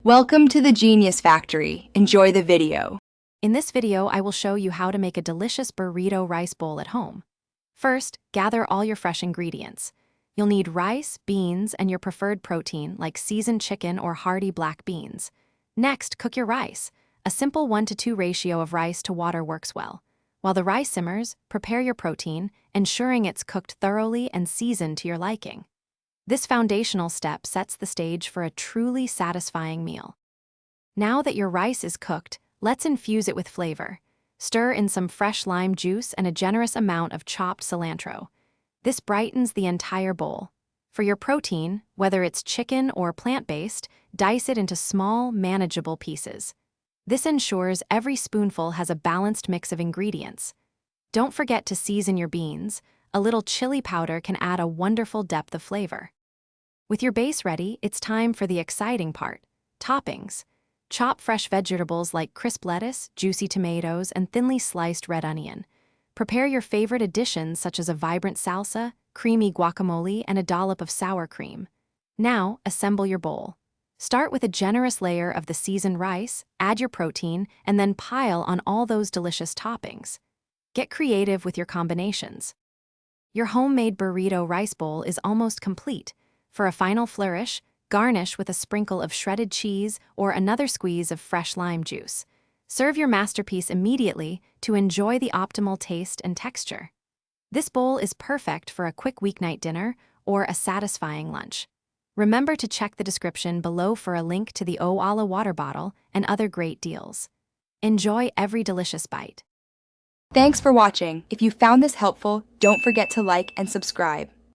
Welcome to the Genius Factory. Enjoy the video. In this video, I will show you how to make a delicious burrito rice bowl at home. First, gather all your fresh ingredients. You'll need rice, beans, and your preferred protein like seasoned chicken or hearty black beans. Next, cook your rice. A simple 1-to-2 ratio of rice to water works well. While the rice simmers, prepare your protein, ensuring it's cooked thoroughly and seasoned to your liking. This foundational step sets the stage for a truly satisfying meal. Now that your rice is cooked, let's infuse it with flavor. Stir in some fresh lime juice and a generous amount of chopped cilantro. This brightens the entire bowl. For your protein, whether it's chicken or plant-based, dice it into small, manageable pieces. This ensures every spoonful has a balanced mix of ingredients. Don't forget to season your beans. A little chili powder can add a wonderful depth of flavor. With your base ready, it's time for the exciting part: toppings. Chop fresh vegetables like crisp lettuce, juicy tomatoes, and thinly sliced red onion. Prepare your favorite additions such as a vibrant salsa, creamy guacamole, and a dollop of sour cream. Now, assemble your bowl. Start with a generous layer of the seasoned rice, add your protein, and then pile on all those delicious toppings. Get creative with your combinations. Your homemade burrito rice bowl is almost complete. For a final flourish, garnish with a sprinkle of shredded cheese or another squeeze of fresh lime juice. Serve your masterpiece immediately to enjoy the optimal taste and texture. This bowl is perfect for a quick weeknight dinner or a satisfying lunch. Remember to check the description below for a link to the Owala water bottle and other great deals. Enjoy every delicious bite. Thanks for watching. If you found this helpful, don't forget to like and subscribe.